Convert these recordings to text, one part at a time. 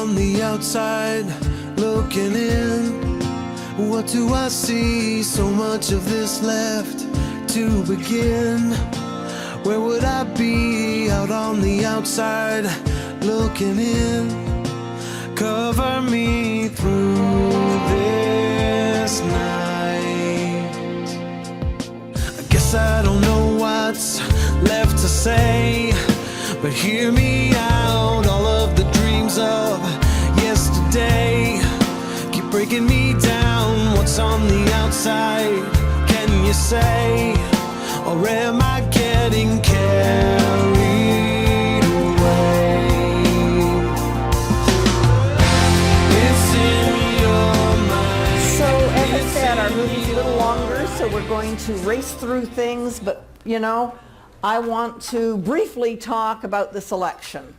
on the outside looking in. What do I see? So much of this left to begin. Where would I be out on the outside looking in? Cover me through this night. I guess I don't know what's left to say, but hear me out. All of the dreams of yesterday keep breaking me down. What's on the outside, can you say? Or am I getting carried away? It's in your mind. So, as I said, our movie's a little longer, so we're going to race through things, but, you know, I want to briefly talk about this election.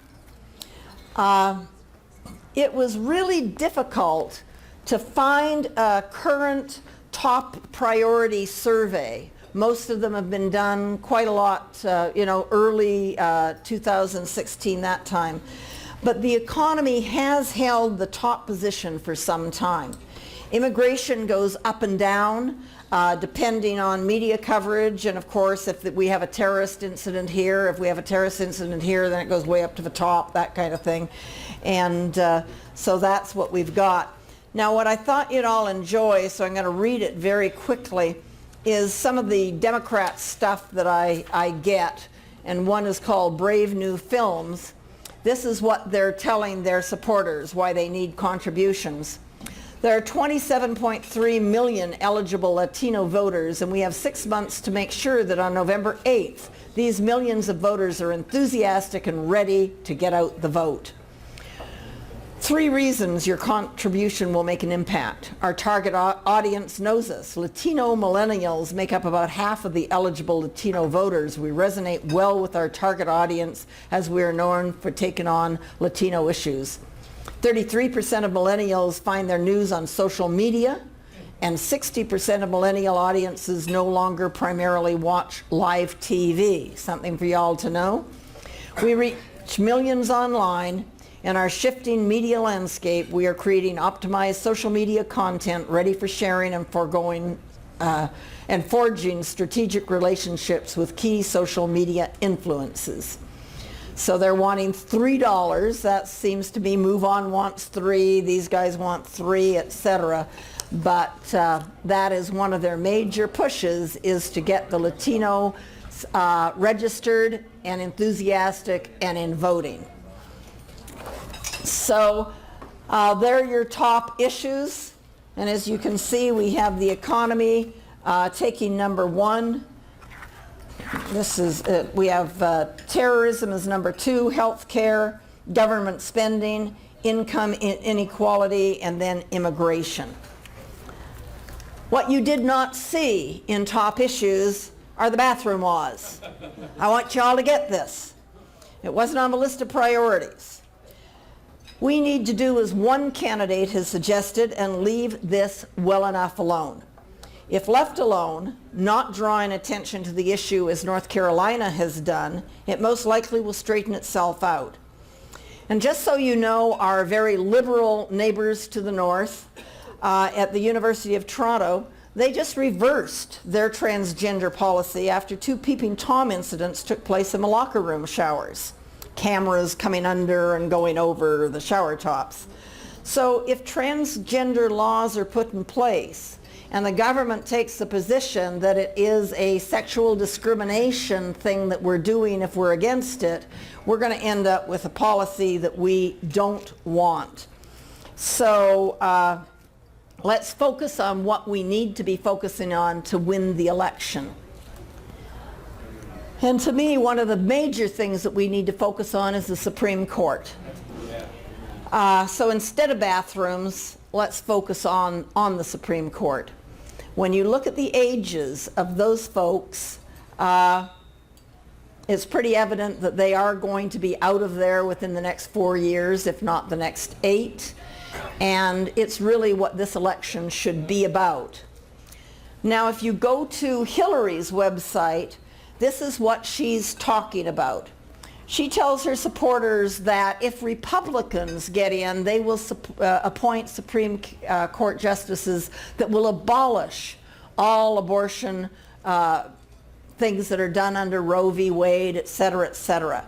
It was really difficult to find a current top priority survey. Most of them have been done quite a lot, early 2016, that time. But the economy has held the top position for some time. Immigration goes up and down, depending on media coverage, and of course, if we have a terrorist incident here, if we have a terrorist incident here, then it goes way up to the top, that kind of thing. And so that's what we've got. Now, what I thought you'd all enjoy, so I'm going to read it very quickly, is some of the Democrat stuff that I get, and one is called Brave New Films. This is what they're telling their supporters, why they need contributions. There are 27.3 million eligible Latino voters, and we have 6 months to make sure that on November 8th, these millions of voters are enthusiastic and ready to get out the vote. 3 reasons your contribution will make an impact. Our target audience knows us. Latino millennials make up about half of the eligible Latino voters. We resonate well with our target audience as we are known for taking on Latino issues. 33% of millennials find their news on social media, and 60% of millennial audiences no longer primarily watch live TV. Something for y'all to know. We reach millions online. In our shifting media landscape, we are creating optimized social media content ready for sharing and forging and forging strategic relationships with key social media influences. So they're wanting $3. That seems to be MoveOn wants 3, these guys want 3, etc. But that is one of their major pushes, is to get the Latino registered and enthusiastic and in voting. So there are your top issues, and as you can see, we have the economy taking number 1. This is we have terrorism as number 2, healthcare, government spending, income inequality, and then immigration. What you did not see in top issues are the bathroom laws. I want you all to get this. It wasn't on the list of priorities. We need to do as one candidate has suggested and leave this well enough alone. If left alone, not drawing attention to the issue as North Carolina has done, it most likely will straighten itself out. And just so you know, our very liberal neighbors to the north at the University of Toronto, they just reversed their transgender policy after 2 peeping Tom incidents took place in the locker room showers. Cameras coming under and going over the shower tops. So if transgender laws are put in place and the government takes the position that it is a sexual discrimination thing that we're doing if we're against it, we're going to end up with a policy that we don't want. So let's focus on what we need to be focusing on to win the election. And to me, one of the major things that we need to focus on is the Supreme Court. So instead of bathrooms, let's focus on the Supreme Court. When you look at the ages of those folks, it's pretty evident that they are going to be out of there within the next 4 years, if not the next 8. And it's really what this election should be about. Now, if you go to Hillary's website, this is what she's talking about. She tells her supporters that if Republicans get in, they will appoint Supreme Court justices that will abolish all abortion things that are done under Roe v. Wade, et cetera, et cetera.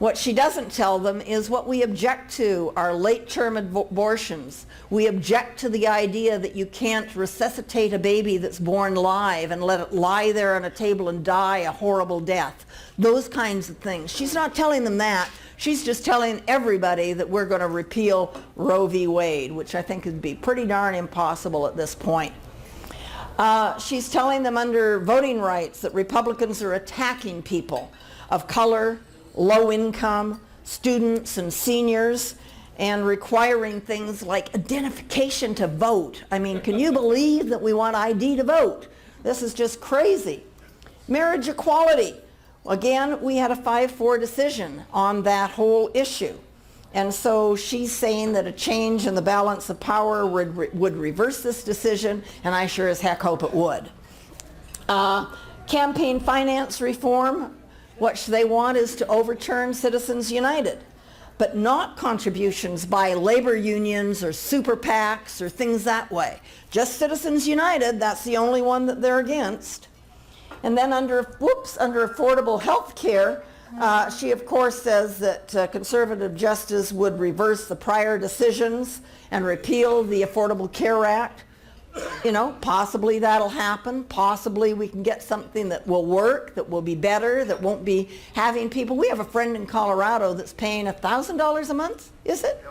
What she doesn't tell them is what we object to are late-term abortions. We object to the idea that you can't resuscitate a baby that's born live and let it lie there on a table and die a horrible death. Those kinds of things. She's not telling them that. She's just telling everybody that we're going to repeal Roe v. Wade, which I think would be pretty darn impossible at this point. She's telling them under voting rights that Republicans are attacking people of color, low income, students and seniors, and requiring things like identification to vote. I mean, can you believe that we want ID to vote? This is just crazy. Marriage equality. Again, we had a 5-4 decision on that whole issue. And so she's saying that a change in the balance of power would reverse this decision, and I sure as heck hope it would. Campaign finance reform. What they want is to overturn Citizens United, but not contributions by labor unions or super PACs or things that way. Just Citizens United, that's the only one that they're against. And then under affordable health care, she of course says that conservative justice would reverse the prior decisions and repeal the Affordable Care Act. You know, possibly that'll happen. Possibly we can get something that will work, that will be better, that won't be having people. We have a friend in Colorado that's paying $1,000 a month, is it?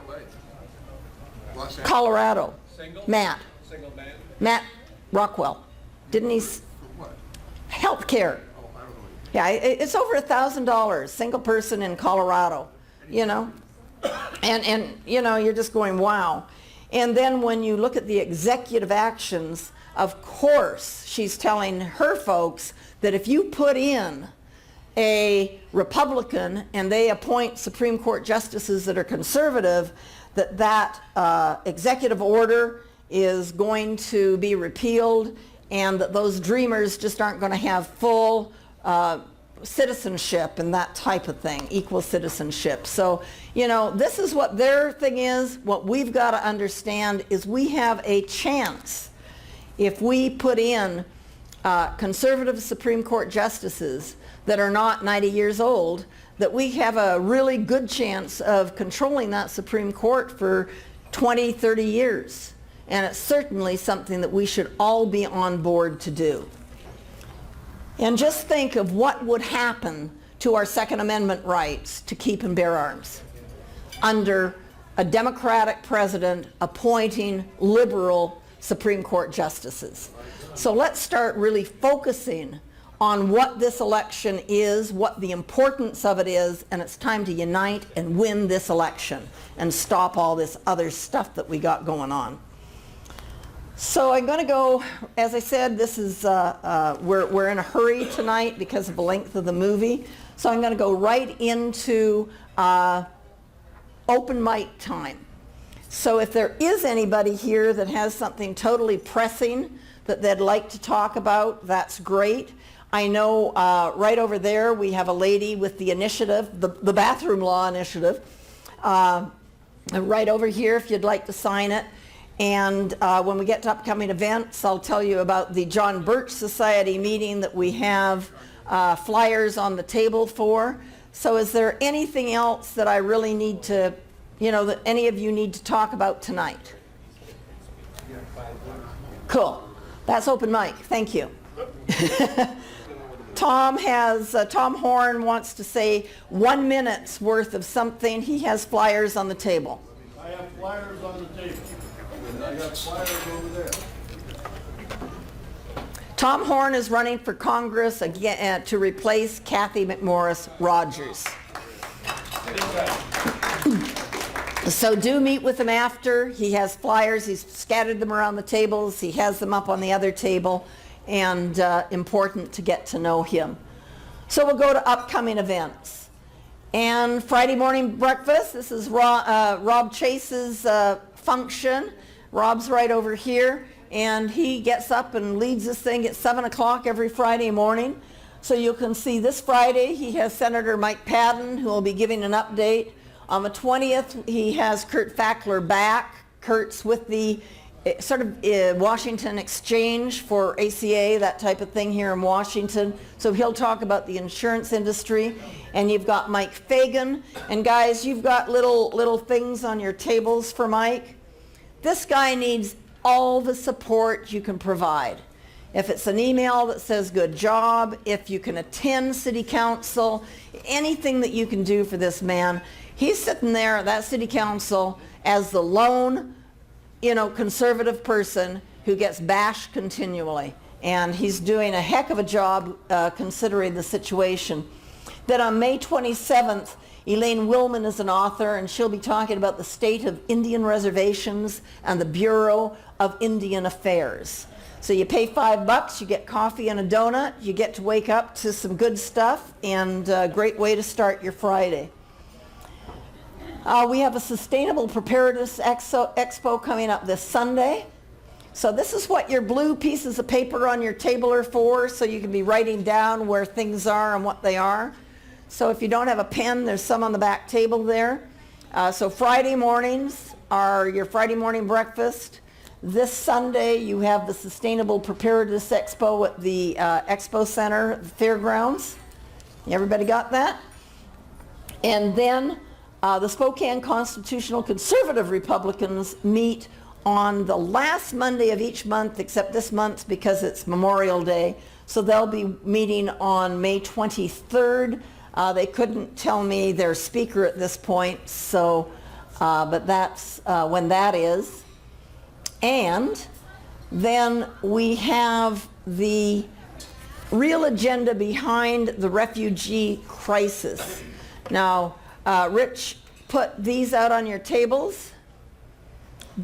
Colorado. Single? Matt. Single man? Matt Rockwell. Didn't he? Health care. Yeah, it's over $1,000, single person in Colorado, you know. And you know, you're just going, wow. And then when you look at the executive actions, of course, she's telling her folks that if you put in a Republican and they appoint Supreme Court justices that are conservative, that executive order is going to be repealed and that those dreamers just aren't going to have full citizenship and that type of thing, equal citizenship. So, you know, this is what their thing is. What we've got to understand is we have a chance if we put in conservative Supreme Court justices that are not 90 years old, that we have a really good chance of controlling that Supreme Court for 20, 30 years. And it's certainly something that we should all be on board to do. And just think of what would happen to our Second Amendment rights to keep and bear arms under a Democratic president appointing liberal Supreme Court justices. So let's start really focusing on what this election is, what the importance of it is, and it's time to unite and win this election and stop all this other stuff that we got going on. So I'm going to go, as I said, this is, we're in a hurry tonight because of the length of the movie. So I'm going to go right into open mic time. So if there is anybody here that has something totally pressing that they'd like to talk about, that's great. I know right over there we have a lady with the initiative, the bathroom law initiative. Right over here if you'd like to sign it. And when we get to upcoming events, I'll tell you about the John Birch Society meeting that we have flyers on the table for. So is there anything else that I really need to, you know, that any of you need to talk about tonight? Cool. That's open mic. Thank you. Tom Horn wants to say 1 minute's worth of something. He has flyers on the table. I have flyers on the table. And I got flyers over there. Tom Horn is running for Congress again to replace Kathy McMorris Rogers. So do meet with him after. He has flyers. He's scattered them around the tables. He has them up on the other table. And important to get to know him. So we'll go to upcoming events. And Friday morning breakfast, this is Rob Chase's function. Rob's right over here, and he gets up and leads this thing at 7 o'clock every Friday morning. So you can see this Friday he has Senator Mike Padden, who will be giving an update. On the 20th he has Kurt Fackler back. Kurt's with the sort of Washington Exchange for ACA, that type of thing here in Washington. So he'll talk about the insurance industry. And you've got Mike Fagan. And guys, you've got little things on your tables for Mike. This guy needs all the support you can provide. If it's an email that says good job, if you can attend city council, anything that you can do for this man. He's sitting there at that city council as the lone, conservative person who gets bashed continually. And he's doing a heck of a job considering the situation. Then on May 27th, Elaine Willman is an author, and she'll be talking about the state of Indian reservations and the Bureau of Indian Affairs. So you pay $5, you get coffee and a donut, you get to wake up to some good stuff, and a great way to start your Friday. We have a Sustainable Preparedness Expo coming up this Sunday. So this is what your blue pieces of paper on your table are for, so you can be writing down where things are and what they are. So if you don't have a pen, there's some on the back table there. So Friday mornings are your Friday morning breakfast. This Sunday you have the Sustainable Preparedness Expo at the Expo Center, the fairgrounds. Everybody got that? And then the Spokane Constitutional Conservative Republicans meet on the last Monday of each month, except this month because it's Memorial Day. So they'll be meeting on May 23rd. They couldn't tell me their speaker at this point, so but that's when that is. And then we have the real agenda behind the refugee crisis. Now, Rich put these out on your tables.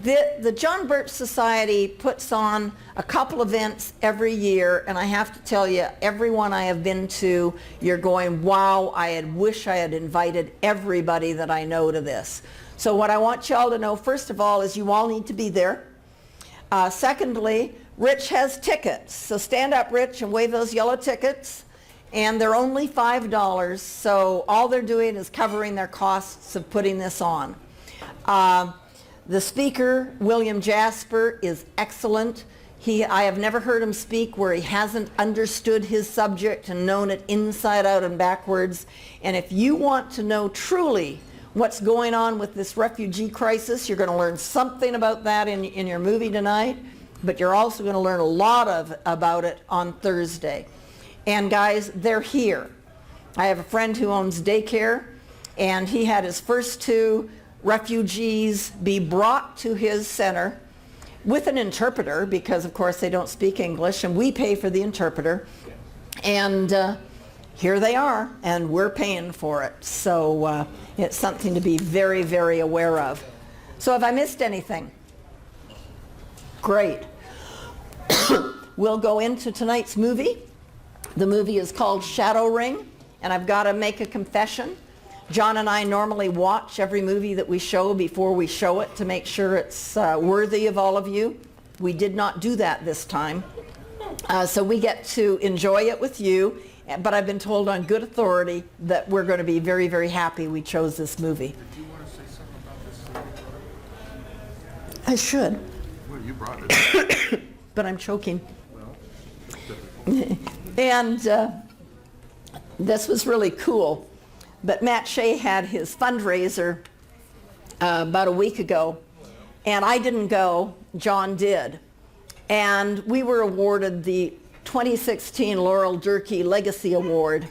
The John Birch Society puts on a couple events every year, and I have to tell you, every one I have been to, you're going, wow, wish I had invited everybody that I know to this. So what I want y'all to know, first of all, is you all need to be there. Secondly, Rich has tickets. So stand up, Rich, and wave those yellow tickets. And they're only $5, so all they're doing is covering their costs of putting this on. The speaker, William Jasper, is excellent. I have never heard him speak where he hasn't understood his subject and known it inside out and backwards. And if you want to know truly what's going on with this refugee crisis, you're going to learn something about that in your movie tonight, but you're also going to learn a lot about it on Thursday. And guys, they're here. I have a friend who owns daycare, and he had his first 2 refugees be brought to his center with an interpreter, because of course they don't speak English, and we pay for the interpreter. And here they are, and we're paying for it. So it's something to be very, very aware of. So have I missed anything? Great. We'll go into tonight's movie. The movie is called ShadowRing, and I've got to make a confession. John and I normally watch every movie that we show before we show it to make sure it's worthy of all of you. We did not do that this time. So we get to enjoy it with you, but I've been told on good authority that we're going to be very, very happy we chose this movie. Do you want to say something about this? I should. Well, you brought it. But I'm choking. Well, typical. And this was really cool. But Matt Shea had his fundraiser about a week ago, and I didn't go, John did. And we were awarded the 2016 Laurel Durkee Legacy Award.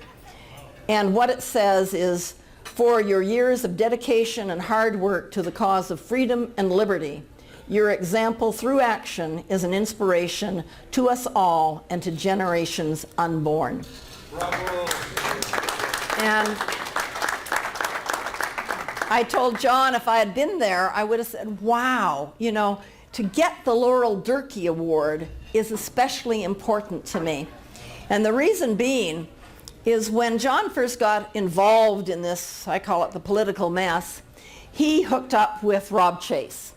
And what it says is, for your years of dedication and hard work to the cause of freedom and liberty, your example through action is an inspiration to us all and to generations unborn. Bravo. And I told John if I had been there, I would have said, wow, to get the Laurel Durkee Award is especially important to me. And the reason being is when John first got involved in this, I call it the political mess, he hooked up with Rob Chase.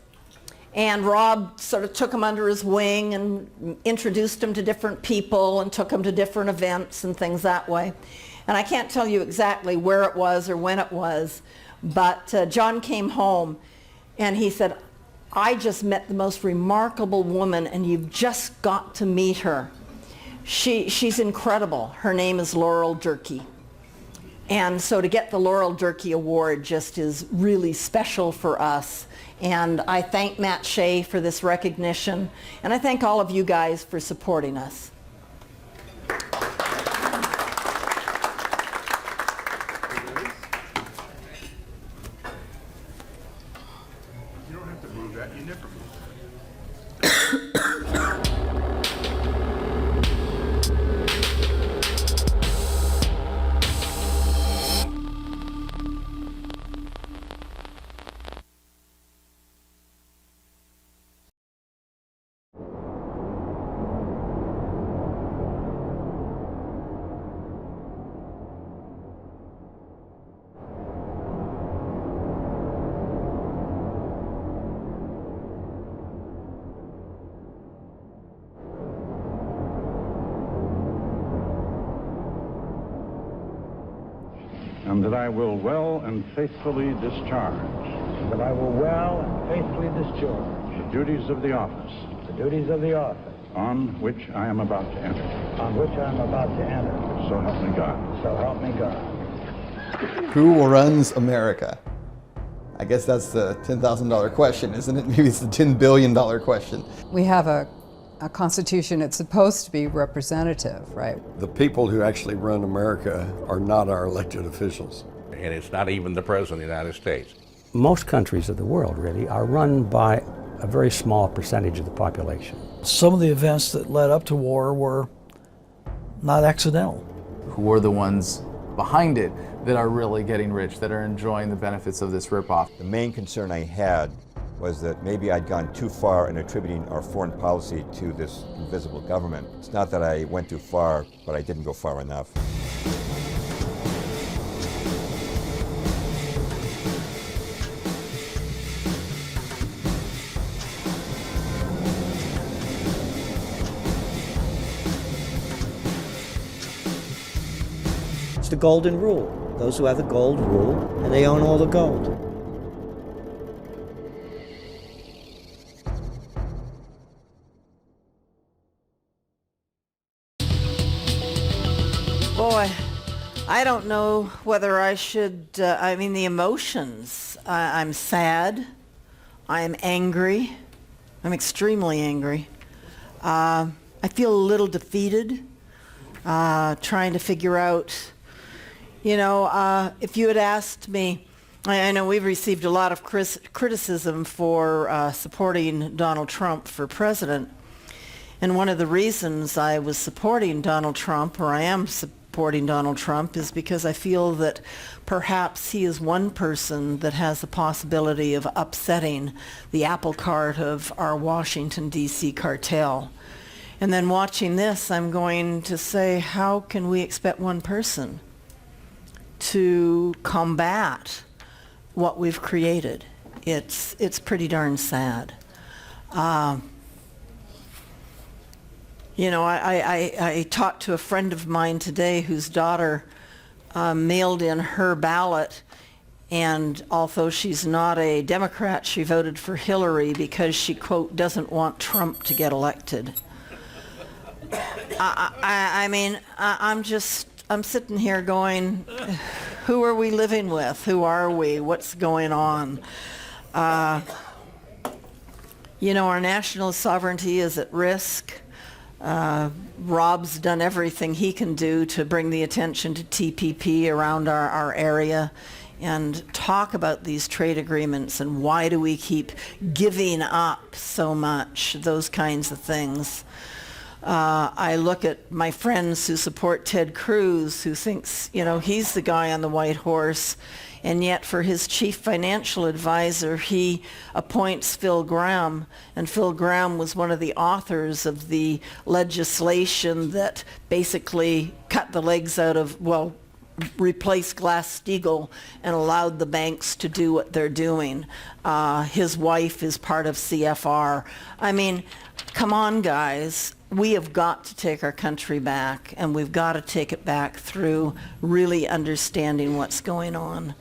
And Rob sort of took him under his wing and introduced him to different people and took him to different events and things that way. And I can't tell you exactly where it was or when it was, but John came home and he said, I just met the most remarkable woman and you've just got to meet her. She's incredible. Her name is Laurel Durkee. And so to get the Laurel Durkee Award just is really special for us. And I thank Matt Shea for this recognition, and I thank all of you guys for supporting us. You don't have to move that. You never move that. And that I will well and faithfully discharge that I will well and faithfully discharge the duties of the office the duties of the office on which I am about to enter. on which I am about to enter. So help me God. So help me God. Who runs America? I guess that's the $10,000 question, isn't it? Maybe it's the $10 billion question. We have a constitution. It's supposed to be representative, right? The people who actually run America are not our elected officials. And it's not even the President of the United States. Most countries of the world, really, are run by a very small percentage of the population. Some of the events that led up to war were not accidental. Who are the ones behind it that are really getting rich, that are enjoying the benefits of this ripoff? The main concern I had was that maybe I'd gone too far in attributing our foreign policy to this invisible government. It's not that I went too far, but I didn't go far enough. It's the golden rule. Those who have the gold rule, and they own all the gold. Boy, I don't know whether I should, the emotions. I'm sad. I'm angry. I'm extremely angry. I feel a little defeated, trying to figure out, if you had asked me, I know we've received a lot of criticism for supporting Donald Trump for president. And one of the reasons I was supporting Donald Trump, or I am supporting Donald Trump, is because I feel that perhaps he is one person that has the possibility of upsetting the apple cart of our Washington, D.C. cartel. And then watching this, I'm going to say, how can we expect one person to combat what we've created? It's pretty darn sad. I talked to a friend of mine today whose daughter mailed in her ballot, and although she's not a Democrat, she voted for Hillary because she, quote, doesn't want Trump to get elected. I'm sitting here going, who are we living with? Who are we? What's going on? Our national sovereignty is at risk. Rob's done everything he can do to bring the attention to TPP around our area and talk about these trade agreements and why do we keep giving up so much, those kinds of things. I look at my friends who support Ted Cruz, who thinks, he's the guy on the white horse, and yet for his chief financial advisor, he appoints Phil Gramm, and Phil Gramm was one of the authors of the legislation that basically cut the legs out of, replaced Glass-Steagall and allowed the banks to do what they're doing. His wife is part of CFR. I mean, come on, guys. We have got to take our country back, and we've got to take it back through really understanding what's going on.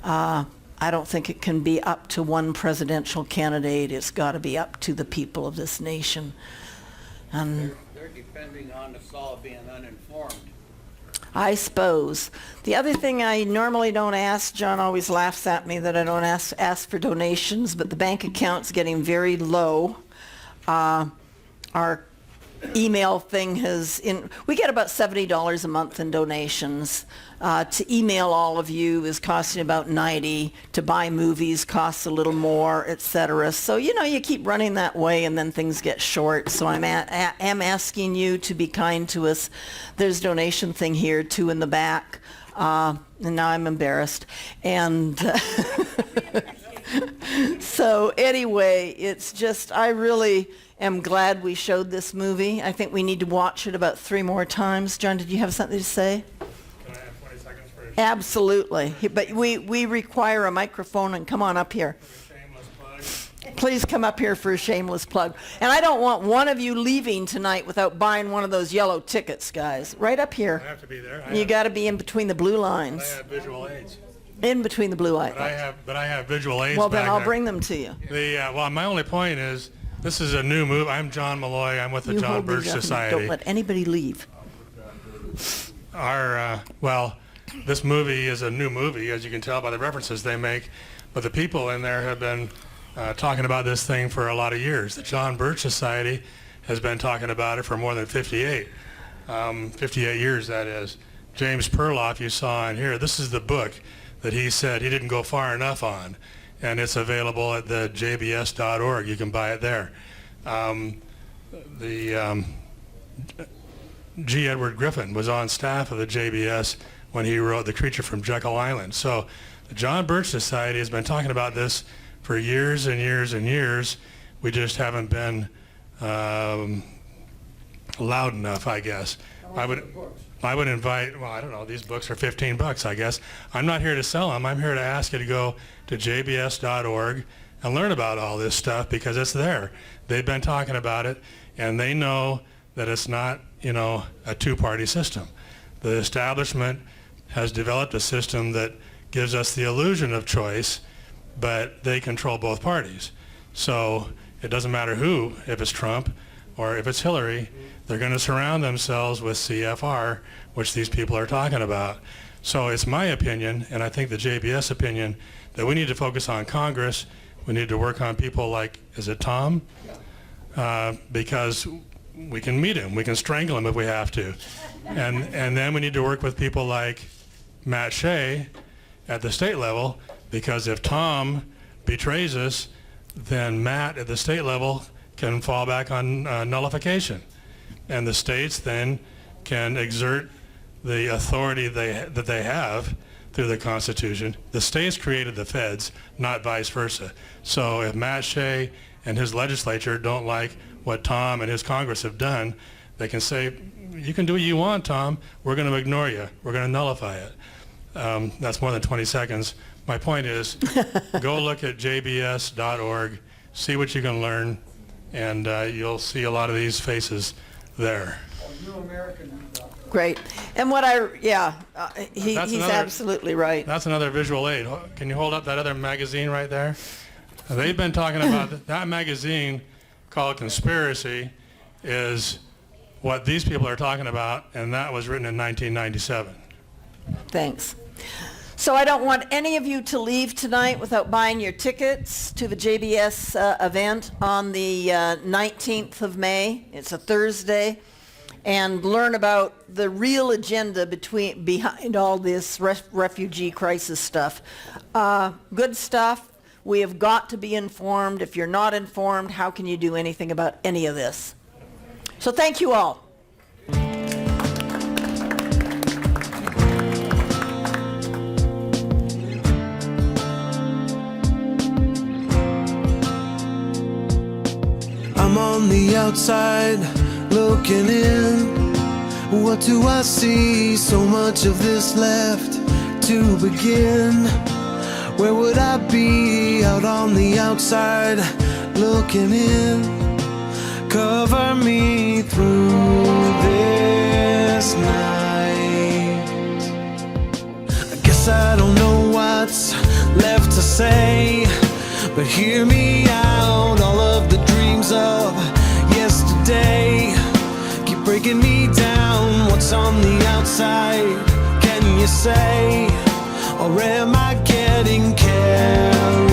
I don't think it can be up to one presidential candidate. It's got to be up to the people of this nation. And they're depending on us all being uninformed. I suppose. The other thing I normally don't ask, John always laughs at me that I don't ask for donations, but the bank account's getting very low. Our email thing we get about $70 a month in donations. To email all of you is costing about $90. To buy movies costs a little more, etc. So, you keep running that way and then things get short. So I'm asking you to be kind to us. There's a donation thing here, too, in the back. And now I'm embarrassed. And so anyway, it's just, I really am glad we showed this movie. I think we need to watch it about 3 more times. John, did you have something to say? Can I have 20 seconds for a Absolutely. But we require a microphone, and come on up here. shameless plug? Please come up here for a shameless plug. And I don't want one of you leaving tonight without buying one of those yellow tickets, guys. Right up here. I have to be there. You got to be in between the blue lines. I have visual aids. In between the blue lines. But I have visual aids. Well, then back I'll there. bring them to you. Well, my only point is, this is a new move. I'm John Malloy. I'm with the You John hold Birch these up and Society. don't let anybody leave. This movie is a new movie, as you can tell by the references they make, but the people in there have been talking about this thing for a lot of years. The John Birch Society has been talking about it for more than 58 years, that is. James Perloff, you saw in here, this is the book that he said he didn't go far enough on, and it's available at the jbs.org. You can buy it there. G. Edward Griffin was on staff of the JBS when he wrote The Creature from Jekyll Island. So the John Birch Society has been talking about this for years and years and years. We just haven't been loud enough, I guess. I would invite, well, I don't know, these books are $15, I guess. I'm not here to sell them. I'm here to ask you to go to jbs.org and learn about all this stuff, because it's there. They've been talking about it, and they know that it's not, a two-party system. The establishment has developed a system that gives us the illusion of choice, but they control both parties. So it doesn't matter who, if it's Trump or if it's Hillary, they're going to surround themselves with CFR, which these people are talking about. So it's my opinion, and I think the JBS opinion, that we need to focus on Congress. We need to work on people like, is it Tom? Because we can meet him. We can strangle him if we have to. And then we need to work with people like Matt Shea at the state level, because if Tom betrays us, then Matt at the state level can fall back on nullification. And the states then can exert the authority that they have through the Constitution. The states created the feds, not vice versa. So if Matt Shea and his legislature don't like what Tom and his Congress have done, they can say, you can do what you want, Tom. We're going to ignore you. We're going to nullify it. That's more than 20 seconds. My point is, go look at jbs.org, see what you can learn, and you'll see a lot of these faces there. Great. And he's absolutely right. That's another visual aid. Can you hold up that other magazine right there? They've been talking about that magazine called Conspiracy is what these people are talking about, and that was written in 1997. Thanks. So I don't want any of you to leave tonight without buying your tickets to the JBS event on the 19th of May. It's a Thursday. And learn about the real agenda behind all this refugee crisis stuff. Good stuff. We have got to be informed. If you're not informed, how can you do anything about any of this? So thank you all. I'm on the outside looking in. What do I see? So much of this left to begin. Where would I be? Out on the outside, looking in. Cover me through this night. I guess I don't know what's left to say, but hear me out. All of the dreams of yesterday keep breaking me down. What's on the outside, can you say? Or am I getting carried